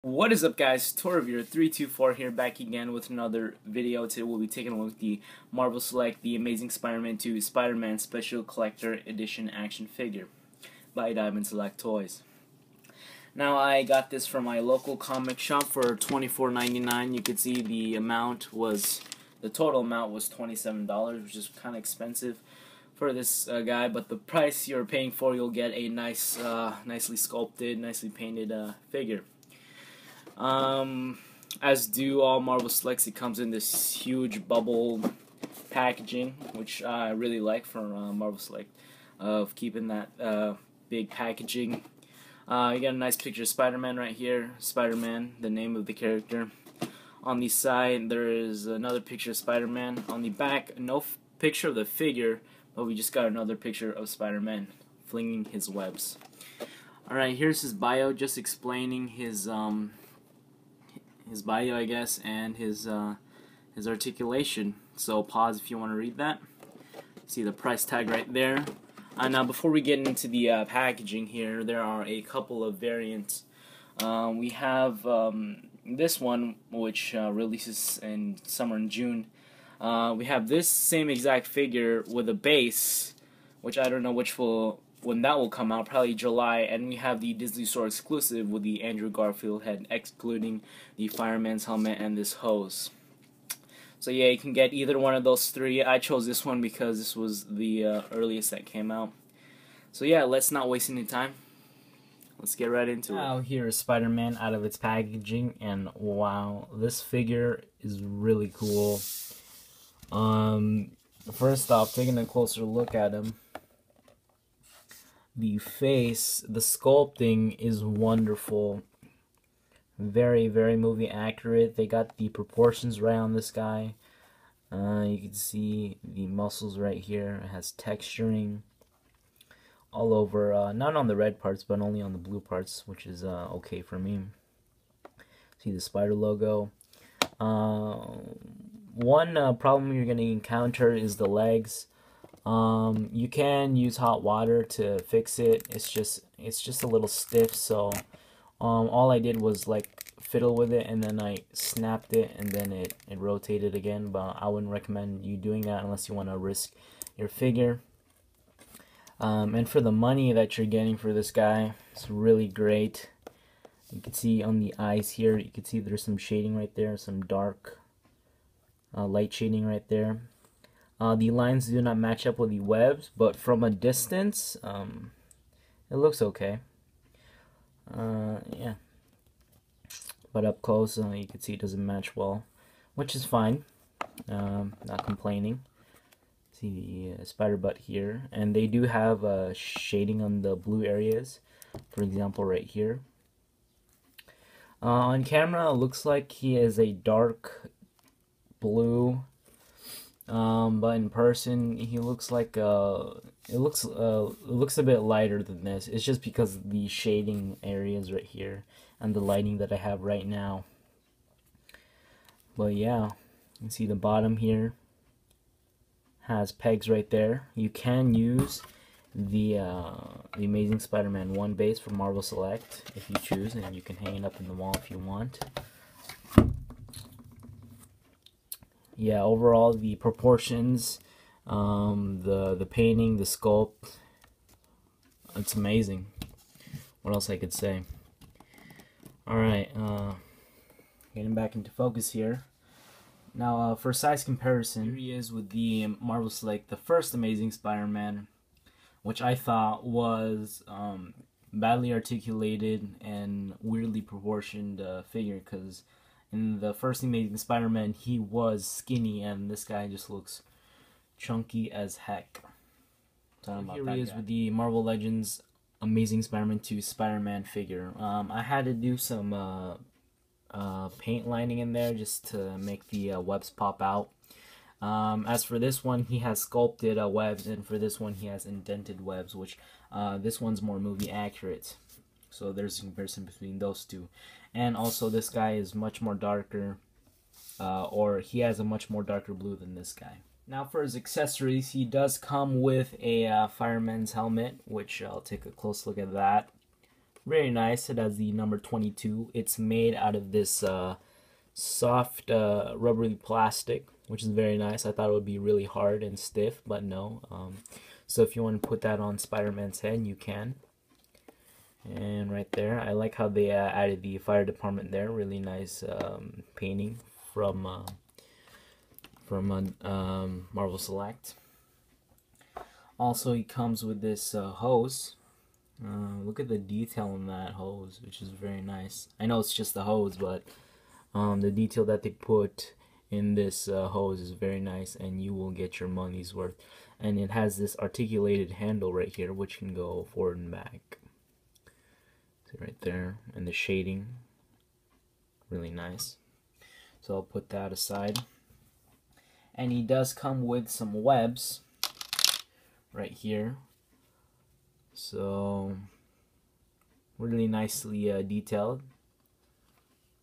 What is up, guys? Torvir324 here, back again with another video. Today we'll be taking a look at the Marvel Select The Amazing Spider-Man 2 Spider-Man Special Collector Edition action figure by Diamond Select Toys. Now, I got this from my local comic shop for $24.99. You could see the total amount was $27, which is kind of expensive for this guy, but the price you're paying for, you'll get a nice, nicely sculpted, nicely painted figure. As do all Marvel Selects, it comes in this huge bubble packaging, which I really like from Marvel Select, of keeping that big packaging. You got a nice picture of Spider-Man right here, Spider-Man, the name of the character. On the side, there is another picture of Spider-Man. On the back, no picture of the figure, but we just got another picture of Spider-Man flinging his webs. Alright, here's his bio, just explaining his bio, I guess, and his articulation. So pause if you want to read that. See the price tag right there. Now, before we get into the packaging here, there are a couple of variants. We have this one, which releases in summer in June. We have this same exact figure with a base, which I don't know when that will come out, probably July, and we have the Disney Store exclusive with the Andrew Garfield head, excluding the fireman's helmet and this hose. So yeah, you can get either one of those three. I chose this one because this was the earliest that came out. So yeah, let's not waste any time. Let's get right into it. Now here is Spider-Man out of its packaging, and wow, this figure is really cool. First off, taking a closer look at him, the face, the sculpting is wonderful. Very, very movie accurate. They got the proportions right on this guy. You can see the muscles right here. It has texturing all over, not on the red parts, but only on the blue parts, which is okay for me. See the spider logo. One problem you're going to encounter is the legs. You can use hot water to fix it. It's just a little stiff, so all I did was like fiddle with it, and then I snapped it, and then it rotated again. But I wouldn't recommend you doing that unless you want to risk your figure. And for the money that you're getting for this guy, it's really great. You can see on the eyes here, you can see there's some shading right there, some dark light shading right there. The lines do not match up with the webs, but from a distance, it looks okay. Yeah. But up close, you can see it doesn't match well, which is fine. Not complaining. See the spider butt here, and they do have shading on the blue areas. For example, right here. On camera, it looks like he is a dark blue. But in person, he looks like it looks a bit lighter than this. It's just because of the shading areas right here and the lighting that I have right now. But yeah, you can see the bottom here has pegs right there. You can use the Amazing Spider-Man 1 base from Marvel Select if you choose, and you can hang it up in the wall if you want. Yeah, overall the proportions, the painting, the sculpt, it's amazing. What else I could say? Alright, getting back into focus here. Now, for size comparison, here he is with the Marvel Select, the first Amazing Spider-Man, which I thought was badly articulated and weirdly proportioned figure, because in the first Amazing Spider-Man, he was skinny, and this guy just looks chunky as heck. So here he is with the Marvel Legends Amazing Spider-Man 2 Spider-Man figure. I had to do some paint lining in there just to make the webs pop out. As for this one, he has sculpted webs, and for this one, he has indented webs, which this one's more movie accurate. So there's a comparison between those two. And also, this guy is much more darker, or he has a much more darker blue than this guy. Now for his accessories, he does come with a fireman's helmet, which I'll take a close look at that. Very nice. It has the number 22. It's made out of this soft rubbery plastic, which is very nice. I thought it would be really hard and stiff, but no. So if you want to put that on Spider-Man's head, you can. And right there, I like how they added the fire department there. Really nice painting from Marvel Select. Also, he comes with this hose. Look at the detail on that hose, which is very nice. I know it's just the hose, but the detail that they put in this hose is very nice, and you will get your money's worth. And it has this articulated handle right here, which can go forward and back. See right there, and the shading, really nice. So I'll put that aside. And he does come with some webs right here. So really nicely detailed.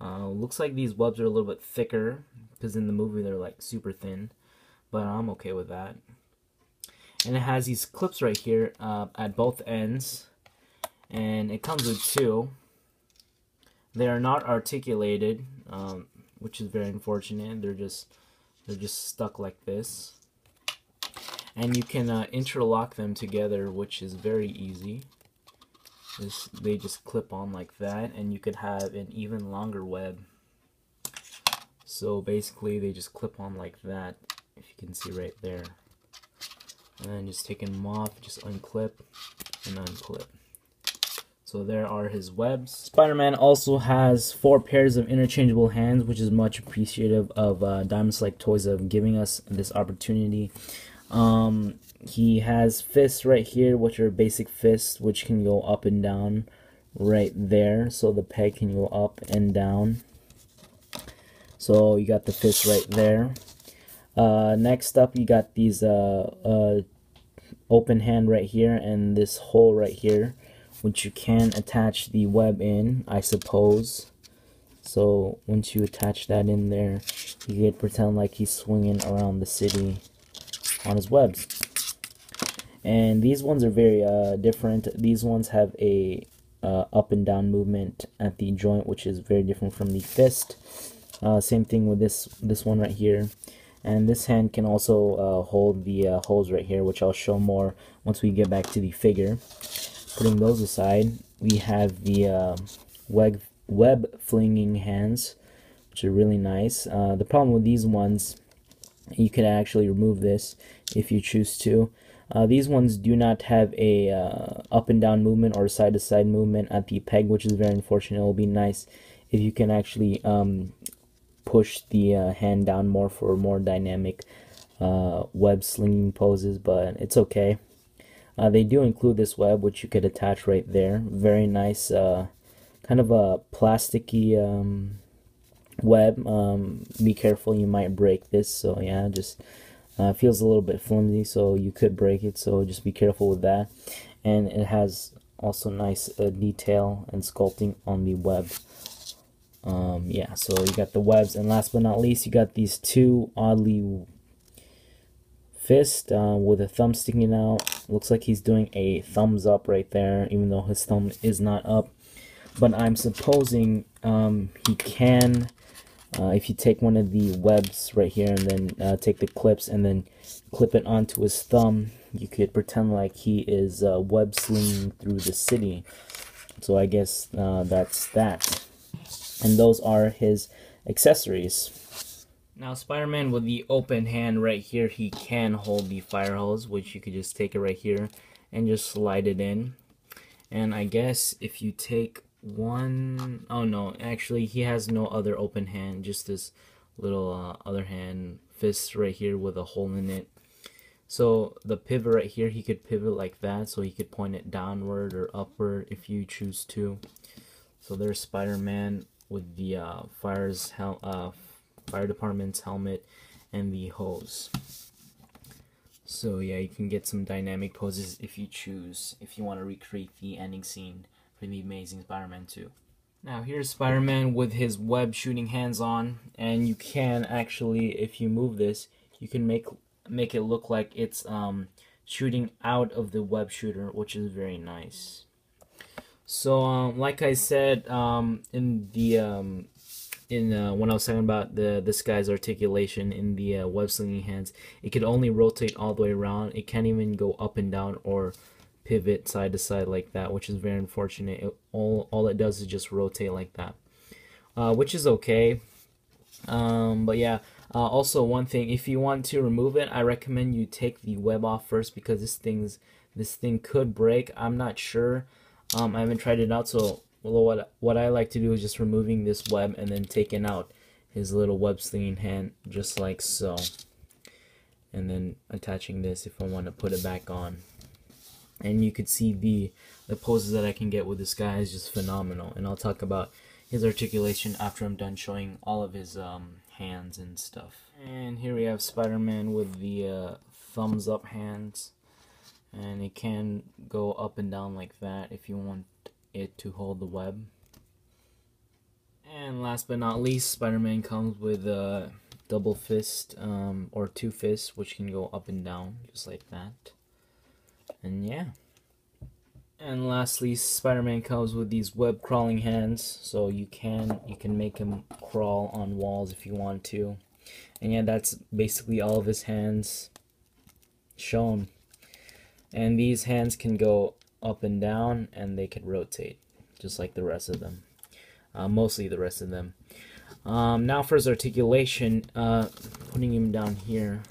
Looks like these webs are a little bit thicker, because in the movie they're like super thin, but I'm okay with that. And it has these clips right here at both ends, and it comes with two. They are not articulated, which is very unfortunate. They're just stuck like this, and you can interlock them together, which is very easy. They just clip on like that, and you could have an even longer web. So basically they just clip on like that, if you can see right there. And then just taking them off, just unclip and unclip. So there are his webs. Spider-Man also has 4 pairs of interchangeable hands, which is much appreciative of Diamond Select Toys of giving us this opportunity. He has fists right here, which are basic fists, which can go up and down right there. So the peg can go up and down. So you got the fist right there. Next up, you got these open hand right here and this hole right here, which you can attach the web in, I suppose. So once you attach that in there, you can pretend like he's swinging around the city on his webs. And these ones are very different. These ones have a up and down movement at the joint, which is very different from the fist. Same thing with this one right here. And this hand can also hold the holes right here, which I'll show more once we get back to the figure. Putting those aside, we have the web flinging hands, which are really nice. The problem with these ones, you can actually remove this if you choose to. These ones do not have a up and down movement or side to side movement at the peg, which is very unfortunate. It will be nice if you can actually push the hand down more for more dynamic web slinging poses, but it's okay. They do include this web, which you could attach right there. Very nice, kind of a plasticky web. Be careful, you might break this. So yeah, just feels a little bit flimsy, so you could break it. So just be careful with that. And it has also nice detail and sculpting on the web. Yeah, so you got the webs, and last but not least, you got these two oddly fist with a thumb sticking out. Looks like he's doing a thumbs up right there, even though his thumb is not up. But I'm supposing he can, if you take one of the webs right here and then take the clips and then clip it onto his thumb, you could pretend like he is web slinging through the city. So I guess that's that. And those are his accessories. Now Spider-Man with the open hand right here, he can hold the fire hose, which you could just take it right here and just slide it in. And I guess if you take one, oh no, actually he has no other open hand, just this little other hand fist right here with a hole in it. So the pivot right here, he could pivot like that, so he could point it downward or upward if you choose to. So there's Spider-Man with the fire department's helmet and the hose. So yeah, you can get some dynamic poses if you choose, if you want to recreate the ending scene for the Amazing Spider-Man 2. Now here's Spider-Man with his web shooting hands on, and you can actually, if you move this, you can make it look like it's shooting out of the web shooter, which is very nice. So like I said in the when I was talking about this guy's articulation in the web slinging hands, it could only rotate all the way around. It can't even go up and down or pivot side to side like that, which is very unfortunate. All it does is just rotate like that, which is okay. But yeah, also one thing, if you want to remove it, I recommend you take the web off first, because this thing could break. I'm not sure. I haven't tried it out, so what I like to do is just removing this web and then taking out his little web slinging hand, just like so, and then attaching this if I want to put it back on. And you could see the poses that I can get with this guy is just phenomenal. And I'll talk about his articulation after I'm done showing all of his hands and stuff. And here we have Spider-Man with the thumbs up hands, and it can go up and down like that if you want it to hold the web. And last but not least, Spider-Man comes with a double fist or two fists, which can go up and down just like that. And yeah. And lastly, Spider-Man comes with these web crawling hands, so you can make him crawl on walls if you want to. And yeah, that's basically all of his hands shown. And these hands can go up and down, and they can rotate just like the rest of them. Mostly the rest of them. Now for his articulation, putting him down here,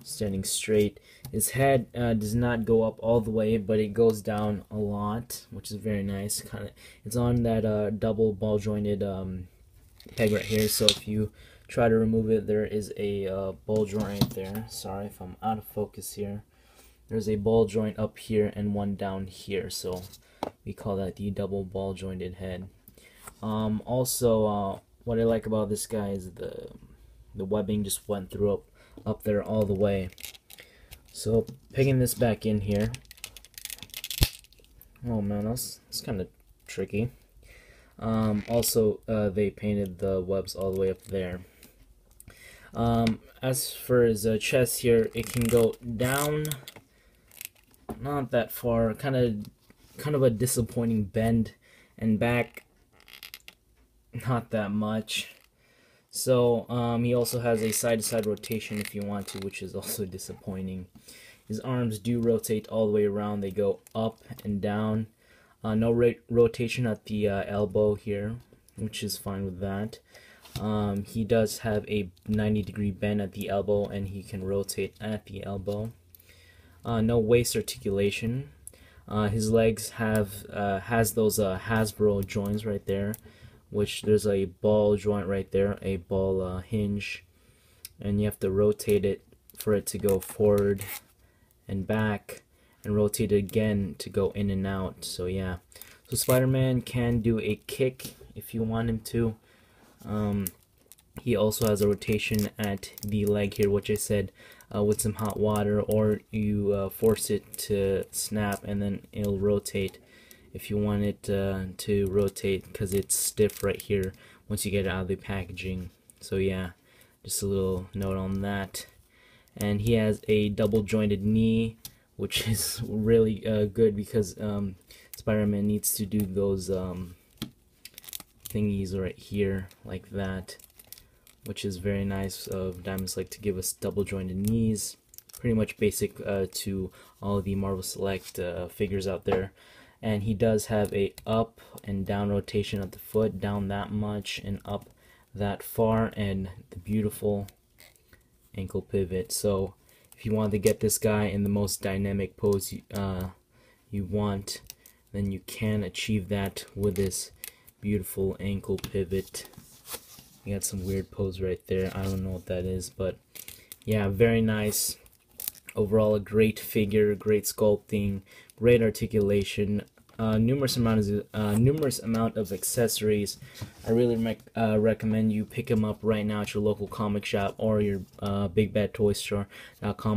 standing straight. His head does not go up all the way, but it goes down a lot, which is very nice. It's on that double ball jointed peg right here. So if you try to remove it, there is a ball joint right there. Sorry if I'm out of focus here. There's a ball joint up here and one down here, so we call that the double ball jointed head. Also, what I like about this guy is the webbing just went through up there all the way. So pegging this back in here. Oh man, that's kind of tricky. Also, they painted the webs all the way up there. As for his chest here, it can go down, not that far, kind of a disappointing bend, and back, not that much. So he also has a side-to-side rotation if you want to, which is also disappointing. His arms do rotate all the way around. They go up and down. No rotation at the elbow here, which is fine with that. He does have a 90-degree bend at the elbow, and he can rotate at the elbow. No waist articulation. His legs has those Hasbro joints right there, which there's a ball joint right there, a ball hinge, and you have to rotate it for it to go forward and back, and rotate it again to go in and out. So yeah, so Spider-Man can do a kick if you want him to. He also has a rotation at the leg here, which I said with some hot water, or you force it to snap and then it'll rotate if you want it to rotate, because it's stiff right here once you get it out of the packaging. So yeah, just a little note on that. And he has a double jointed knee, which is really good, because Spider-Man needs to do those thingies right here like that, which is very nice of Diamond's like to give us double jointed knees. Pretty much basic to all of the Marvel Select figures out there. And he does have a up and down rotation at the foot, down that much and up that far, and the beautiful ankle pivot. So if you want to get this guy in the most dynamic pose you want, then you can achieve that with this beautiful ankle pivot. You got some weird pose right there. I don't know what that is, but yeah, very nice. Overall, a great figure, great sculpting, great articulation, numerous amount of accessories. I really recommend you pick them up right now at your local comic shop or your bigbadtoystore.com.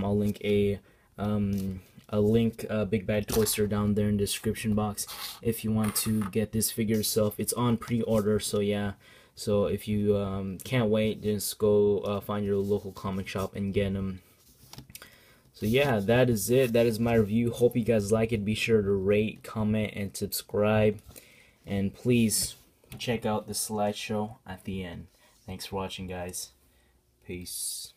I'll link a Big Bad Toy Store down there in the description box if you want to get this figure yourself. It's on pre-order, so yeah. So if you can't wait, just go find your local comic shop and get them. So yeah, that is it. That is my review. Hope you guys like it. Be sure to rate, comment, and subscribe. And please check out the slideshow at the end. Thanks for watching, guys. Peace.